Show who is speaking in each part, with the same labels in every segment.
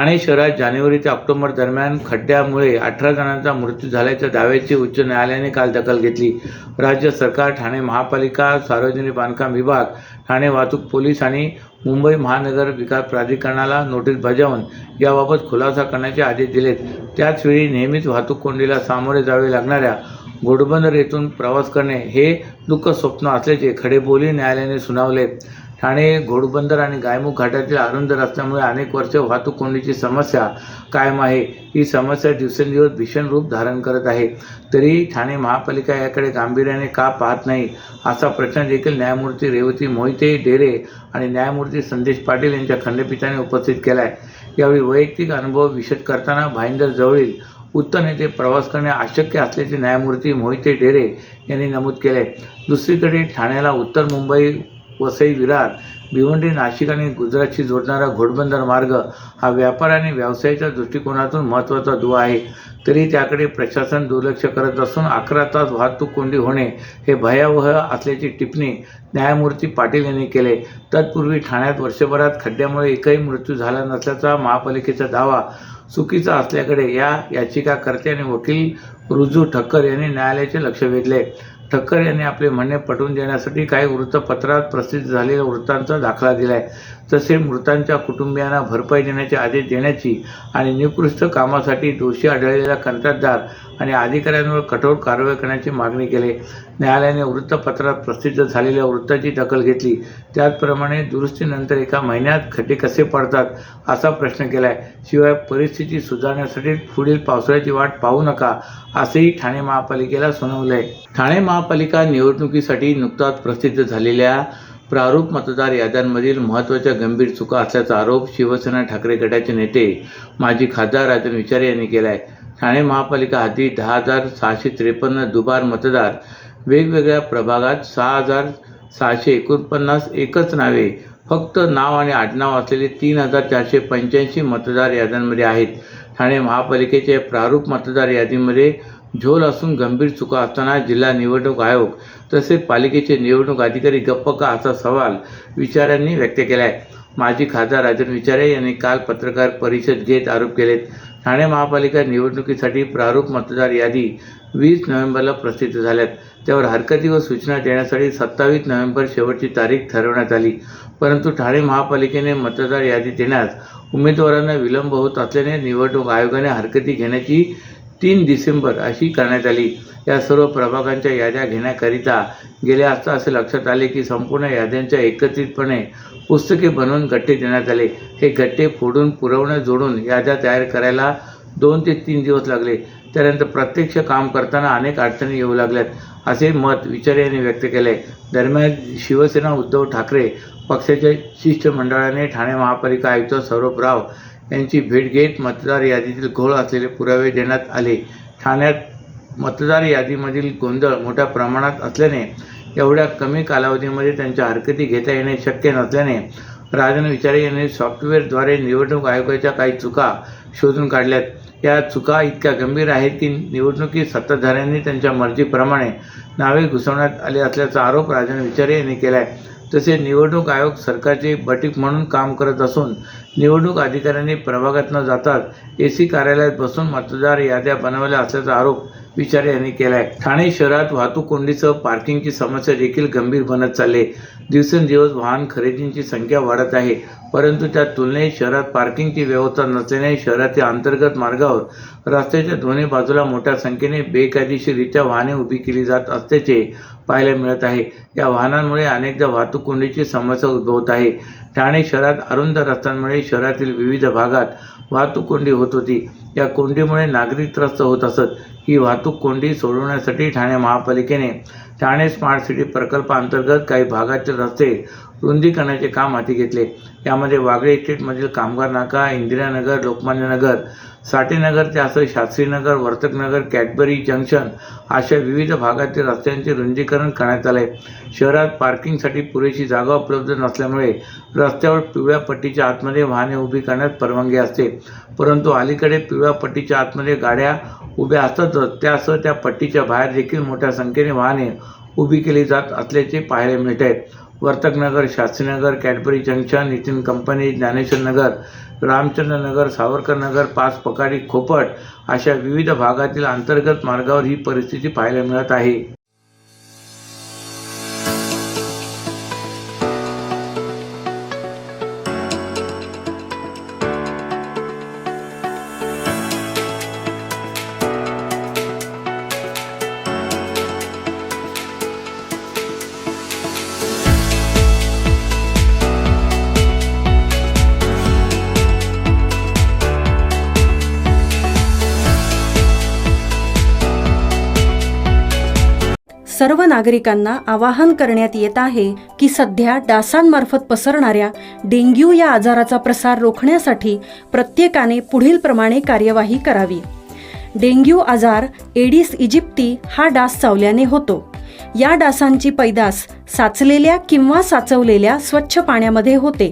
Speaker 1: ठाणे शहरात जानेवारी ते ऑक्टोबर दरम्यान खड्ड्यामुळे 18 जणांचा मृत्यू झाल्याच्या दाव्याची उच्च न्यायालयाने काल दखल घेतली. राज्य सरकार, ठाणे महापालिका, सार्वजनिक बांधकाम विभाग, ठाणे वाहतूक पोलीस आणि मुंबई महानगर विकास प्राधिकरणाला नोटीस बजावून याबाबत खुलासा करण्याचे आदेश दिलेत. त्याचवेळी नेहमीच वाहतूक कोंडीला सामोरे जावे लागणाऱ्या घोडबंदर येथून प्रवास करणे हे दुःख स्वप्न असल्याचे खडेबोली न्यायालयाने सुनावले. ठाणे घोडबंदर आणि गायमुख घाटातील अरुंद रस्त्यामुळे अनेक वर्षे वाहतूक कोंडीची समस्या कायम आहे. ही समस्या दिवसेंदिवस भीषण रूप धारण करत आहे. तरी ठाणे महापालिका याकडे गांभीर्याने का पाहत नाही, असा प्रश्न देखील न्यायमूर्ती रेवती मोहिते डेरे आणि न्यायमूर्ती संदेश पाटील यांच्या खंडपीठाने उपस्थित केला आहे. यावेळी वैयक्तिक अनुभव विशद करताना भाईंदर जवळील उत्तन येथे प्रवास करणे अशक्य असल्याचे न्यायमूर्ती मोहिते डेरे यांनी नमूद केले. दुसरीकडे ठाण्याला उत्तर मुंबई, वसई, विरार, भिवंडी, नाशिक आणि गुजरातशी जोडणारा घोडबंदर मार्ग हा व्यापार आणि व्यवसायाच्या दृष्टिकोनातून महत्त्वाचा दुवा आहे. तरी त्याकडे प्रशासन दुर्लक्ष करत असून 11 तास वाहतूक कोंडी होणे हे भयावह असल्याची टिप्पणी न्यायमूर्ती पाटील यांनी केले. तत्पूर्वी ठाण्यात वर्षभरात खड्ड्यामुळे एकही मृत्यू झाला नसल्याचा महापालिकेचा दावा चुकीचा असल्याकडे या याचिकाकर्ते आणि वकील रुजू ठक्कर यांनी न्यायालयाचे लक्ष वेधले. ठक्कर यांनी आपले म्हणणे पटवून देण्यासाठी काही वृत्तपत्रात प्रसिद्ध झालेल्या वृत्तांचा दाखला दिलाय. तसे मृतांच्या कुटुंबियांना भरपाई देण्याचे आदेश देण्याची आणि निकृष्ट कामासाठी दोषी आढळलेल्या कंत्राटदार आणि अधिकाऱ्यांवर कठोर कारवाई करण्याची मागणी केली. न्यायालयाने वृत्तपत्रात प्रसिद्ध झालेल्या वृत्ताची दखल घेतली. त्याचप्रमाणे दुरुस्तीनंतर एका महिन्यात खड्डे कसे पडतात असा प्रश्न केलाय. शिवाय परिस्थिती सुधारण्यासाठी पुढील पावसाळ्याची वाट पाहू नका, असेही ठाणे महापालिकेला सुनावले. ठाणे महापालिका निवडणुकीसाठी नुकताच प्रसिद्ध झालेल्या प्रारूप मतदार याद्यांमधील महत्त्वाच्या गंभीर चुका असल्याचा आरोप शिवसेना ठाकरे गटाचे नेते माजी खासदार राजन विचारे यांनी केला आहे. ठाणे महापालिका हद्दीत 10,653 दुबार मतदार, वेगवेगळ्या प्रभागात 6,649 एकच नावे, फक्त नाव आणि आडनाव असलेले 3,485 मतदार याद्यांमध्ये आहेत. ठाणे महापालिकेच्या प्रारूप मतदार यादीमध्ये झोल असून गंभीर चुका असताना जिल्हा निवडणूक आयोग तसेच पालिकेचे निवडणूक अधिकारी गप्प का, असा सवाल विचाऱ्यांनी व्यक्त केला आहे. माजी खासदार राजन विचारे यांनी काल पत्रकार परिषद घेत आरोप केलेत. ठाणे महापालिका निवडणुकीसाठी प्रारूप मतदार यादी 20 नोव्हेंबरला प्रसिद्ध झाल्यात. त्यावर हरकती व सूचना देण्यासाठी 27 नोव्हेंबर शेवटची तारीख ठरवण्यात आली. परंतु ठाणे महापालिकेने मतदार यादी देण्यास उमेदवारांना विलंब होत असल्याने निवडणूक आयोगाने हरकती घेण्याची 3 डिसेंबर अशी करण्यात आली. या सर्व प्रभागांच्या याद्या घेण्याकरिता गेले असता असे लक्षात आले की संपूर्ण याद्यांच्या एकत्रितपणे पुस्तके बनवून गठ्ठे देण्यात आले. हे गठ्ठे फोडून पुरवण्या जोडून याद्या तयार करायला 2 ते 3 दिवस लागले. त्यानंतर प्रत्यक्ष काम करताना अनेक अडचणी येऊ लागल्यात, असे मत विचारे यांनी व्यक्त केले. दरम्यान शिवसेना उद्धव ठाकरे पक्षाच्या शिष्टमंडळाने ठाणे महापालिका आयुक्त सौरभ राव यांची भेट घेत मतदार यादीतील घोळ असलेले पुरावे देण्यात आले. ठाण्यात मतदार यादीमधील गोंधळ मोठ्या प्रमाणात असल्याने एवढ्या कमी कालावधीमध्ये त्यांच्या हरकती घेता येणे शक्य नसल्याने राजन विचारे यांनी सॉफ्टवेअरद्वारे निवडणूक आयोगाच्या काही चुका शोधून काढल्यात. या चुका इतक्या गंभीर आहेत की निवडणुकीत सत्ताधाऱ्यांनी त्यांच्या मर्जीप्रमाणे नावे घुसवण्यात आले असल्याचा आरोप राजन विचारे यांनी केला आहे. तसेच निवडणूक आयोग सरकारचे बटीक म्हणून काम करत असून निवडणूक अधिकाऱ्यांनी प्रभागात न जाताच AC कार्यालयात बसून मतदार याद्या बनवल्या असल्याचा आरोप विचारे यांनी केला आहे. ठाणे शहरात वाहतूक कोंडीसह पार्किंगची समस्या देखील गंभीर बनत चालली. दिवसेंदिवस वाहन खरेदींची संख्या वाढत आहे, परंतु त्या तुलनेत शहरात पार्किंगची व्यवस्था नसल्याने शहरातील अंतर्गत मार्गावर रस्त्याच्या दोन्ही बाजूला मोठ्या संख्येने बेकायदेशीररित्या वाहने उभी केली जात असल्याचे पाहायला मिळत आहे. या वाहनांमुळे अनेकदा वाहतूक कोंडीची समस्या उद्भवत आहे. ठाणे शहरात अरुंद रस्त्यांमुळे शहरातील विविध भागात वाहतूक कोंडी होत होती. या कोंडीमुळे नागरिक त्रस्त होत असत. ही वाहतूक कोंडी सोडवण्यासाठी ठाणे महापालिकेने ठाणे स्मार्ट सिटी प्रकल्पाअंतर्गत काही भागातील रस्ते रुंदीकरणाचे काम हाती घेतले. यामध्ये वागळे इस्टेटमधील कामगार नाका, इंदिरानगर, लोकमान्य नगर, साठेनगर त्यासह शास्त्रीनगर, वर्तकनगर, कॅडबरी जंक्शन अशा विविध भागातील रस्त्यांचे रुंदीकरण करण्यात आले. शहरात पार्किंगसाठी पुरेशी जागा उपलब्ध नसल्यामुळे रस्त्यावर पिवळ्या पट्टीच्या आतमध्ये वाहने उभी करण्यास परवानगी असते, परंतु अलीकडे पिवळ्या पट्टीच्या आतमध्ये गाड्या उभ्या असतातच त्यासह त्या पट्टीच्या बाहेर देखील मोठ्या संख्येने वाहने उभी केली जात असल्याचे पाहायला मिळत आहे. Vartaknagar, Shastrinagar, Cadbury junction, Nitin company, Dnyaneshwar Nagar, Ramchandra Nagar, Savarkar Nagar, Pach Pakhadi, खोपट अशा विविध भागातील अंतर्गत मार्गावर ही परिस्थिती पाहायला मिळत आहे.
Speaker 2: सर्व नागरिकांना आवाहन करण्यात येत आहे की सध्या डासांमार्फत पसरणाऱ्या डेंग्यू या आजाराचा प्रसार रोखण्यासाठी प्रत्येकाने पुढीलप्रमाणे कार्यवाही करावी. डेंग्यू आजार एडिस इजिप्ती हा डास चावल्याने होतो. या डासांची पैदास साचलेल्या किंवा साचवलेल्या स्वच्छ पाण्यामध्ये होते.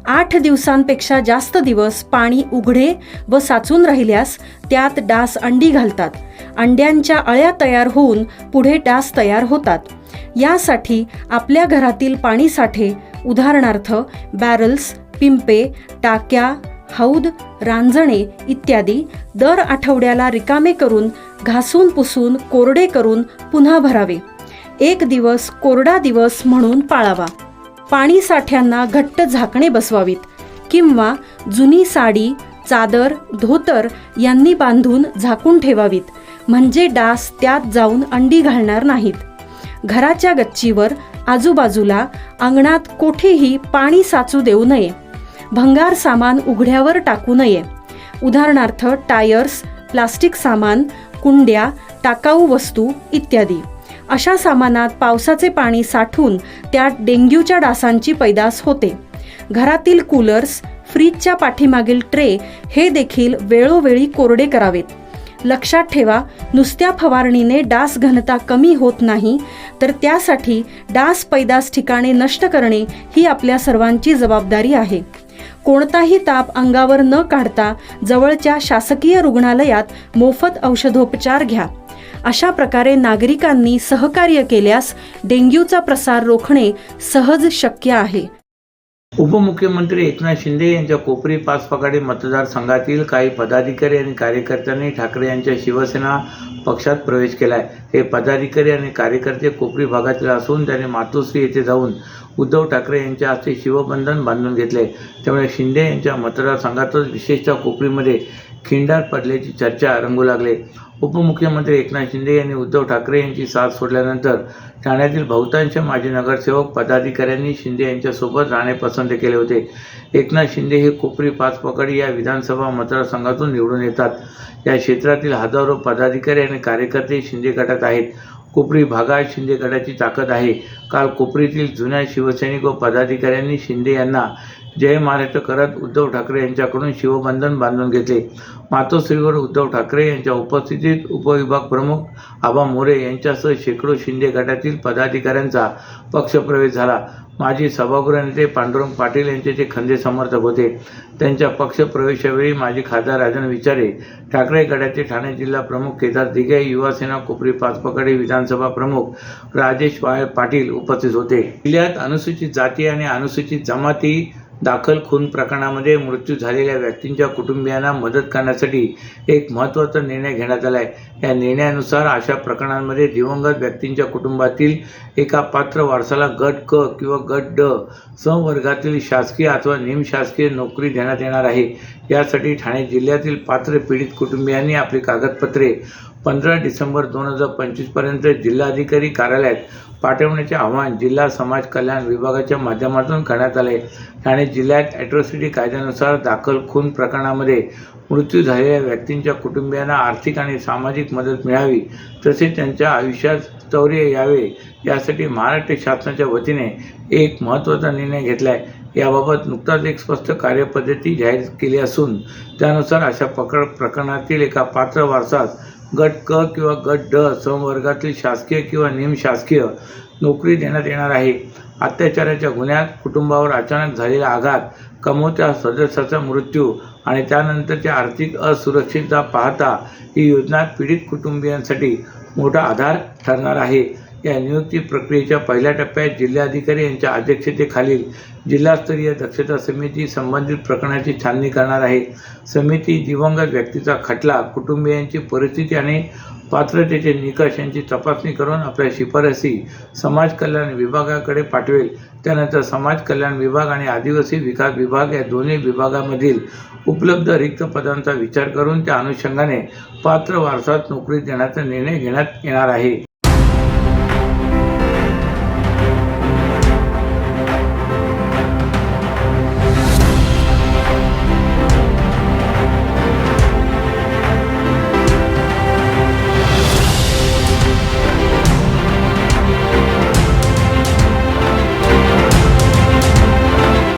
Speaker 2: 8 दिवसांपेक्षा जास्त दिवस पाणी उघडे व साचून राहिल्यास त्यात डास अंडी घालतात. अंड्यांच्या अळ्या तयार होऊन पुढे डास तयार होतात. यासाठी आपल्या घरातील पाणी साठे उदाहरणार्थ बॅरल्स, पिंपे, टाक्या, हौद, रांजणे इत्यादी दर आठवड्याला रिकामे करून घासून पुसून कोरडे करून पुन्हा भरावे. 1 दिवस कोरडा दिवस म्हणून पाळावा. पाणी साठ्यांना घट्ट झाकणे बसवावीत किंवा जुनी साडी, चादर, धोतर यांनी बांधून झाकून ठेवावीत, म्हणजे डास त्यात जाऊन अंडी घालणार नाहीत. घराच्या गच्चीवर, आजूबाजूला, अंगणात कोठेही पाणी साचू देऊ नये. भंगार सामान उघड्यावर टाकू नये. उदाहरणार्थ टायर्स, प्लास्टिक सामान, कुंड्या, टाकाऊ वस्तू इत्यादी. अशा सामानात पावसाचे पाणी साठून त्यात डेंग्यूच्या डासांची पैदास होते. घरातील कूलर्स, फ्रीजच्या पाठीमागील ट्रे हे देखील वेळोवेळी कोरडे करावेत. लक्षात ठेवा, नुसत्या फवारणीने डास घनता कमी होत नाही, तर त्यासाठी डास पैदास ठिकाणे नष्ट करणे ही आपल्या सर्वांची जबाबदारी आहे. कोणताही ताप अंगावर न काढता जवळच्या शासकीय रुग्णालयात मोफत औषधोपचार घ्या. अशा प्रकारे नागरिकांनी सहकार्य केल्यास डेंग्यूचा प्रसार रोखणे सहज शक्य आहे.
Speaker 1: उपमुख्यमंत्री एकनाथ शिंदे यांच्या कोपरी पाच पकाडी मतदारसंघातील काही पदाधिकारी आणि कार्यकर्त्यांनी ठाकरे यांच्या शिवसेना पक्षात प्रवेश केलाय. हे पदाधिकारी आणि कार्यकर्ते कोपरी भागातील असून त्यांनी मातोश्री येथे जाऊन उद्धव ठाकरे यांच्या हस्ते शिवबंधन बांधून घेतले. त्यामुळे शिंदे यांच्या मतदारसंघातच विशेषतः कोपरीमध्ये खिंडार पडल्याची चर्चा रंगू लागले. उपमुख्यमंत्री एकनाथ शिंदे यांनी उद्धव ठाकरे यांची साथ सोडल्यानंतर ठाण्यातील बहुतांश माजी नगरसेवक पदाधिकाऱ्यांनी शिंदे यांच्यासोबत राहणे पसंत केले होते. एकनाथ शिंदे हे कोपरी पाच पकाडी या विधानसभा मतदारसंघातून निवडून येतात. या क्षेत्रातील हजारो पदाधिकारी आणि कार्यकर्ते शिंदे गटात आहेत. कोपरी भागात शिंदे गटाची ताकद आहे. काल कोपरीतील जुन्या शिवसैनिक व पदाधिकाऱ्यांनी शिंदे यांना जय महाराष्ट्र करत उद्धव ठाकरे यांच्याकडून शिवबंधन बांधून घेतले. मातोश्रीवर उद्धव ठाकरे यांच्या उपस्थितीत उपविभाग प्रमुख आबा मोरे यांच्यासह शेकडो शिंदे गटातील पदाधिकाऱ्यांचा पक्षप्रवेश झाला. माजी सभागृह नेते पांडुरंग पाटील यांचे ते खंदे समर्थक होते. त्यांच्या पक्षप्रवेशावेळी माजी खासदार राजन विचारे, ठाकरे गटाचे ठाणे जिल्हा प्रमुख केदार दिघे, युवासेना कोपरी पाचपकाडी विधानसभा प्रमुख राजेश पाटील उपस्थित होते. जिल्ह्यात अनुसूचित जाती आणि अनुसूचित जमाती दाखल खून प्रकरणामध्ये मृत्यू झालेल्या व्यक्तींच्या कुटुंबियांना मदत करण्यासाठी एक महत्त्वाचा निर्णय घेण्यात आला आहे. या निर्णयानुसार अशा प्रकरणांमध्ये दिवंगत व्यक्तींच्या कुटुंबातील एका पात्र वारसाला गट क किंवा गट ड संवर्गातील शासकीय अथवा निमशासकीय नोकरी देण्यात येणार आहे. यासाठी ठाणे जिल्ह्यातील पात्र पीडित कुटुंबियांनी आपली कागदपत्रे 15 डिसेंबर 2025 पर्यंत जिल्हाधिकारी कार्यालयात पाठवण्याचे आवाहन जिल्हा समाज कल्याण विभागाच्या माध्यमातून करण्यात आले. ठाणे जिल्ह्यात ॲट्रॉसिटी कायद्यानुसार दाखल खून प्रकरणामध्ये मृत्यू झालेल्या व्यक्तींच्या कुटुंबियांना आर्थिक आणि सामाजिक मदत मिळावी, तसेच त्यांच्या आयुष्यात स्थैर्य यावे यासाठी महाराष्ट्र शासनाच्या वतीने एक महत्त्वाचा निर्णय घेतला आहे. याबाबत नुकताच एक स्पष्ट कार्यपद्धती जाहीर केली असून त्यानुसार अशा प्रकरणातील एका पात्र वारसास गट क किंवा गट ड संवर्गातील शासकीय किंवा निमशासकीय नोकरी देण्यात येणार आहे. अत्याचाराच्या गुन्ह्यात कुटुंबावर अचानक झालेला आघात, कमवत्या सदस्याचा मृत्यू आणि त्यानंतरची आर्थिक असुरक्षितता पाहता ही योजना पीडित कुटुंबियांसाठी मोठा आधार ठरणार आहे. या नियुक्ती प्रक्रियेच्या पहिल्या टप्प्यात जिल्हाधिकारी यांच्या अध्यक्षतेखालील जिल्हास्तरीय दक्षता समिती संबंधित प्रकरणाची छाननी करणार आहे. समिती दिवंगत व्यक्तीचा खटला, कुटुंबियांची परिस्थिती आणि पात्रतेचे निकष यांची तपासणी करून आपल्या शिफारसी समाज कल्याण विभागाकडे पाठवेल. त्यानंतर समाज कल्याण विभाग आणि आदिवासी विकास विभाग या दोन्ही विभागामधील उपलब्ध रिक्त पदांचा विचार करून त्या अनुषंगाने पात्र वारसास नोकरी देण्याचा निर्णय घेण्यात येणार आहे.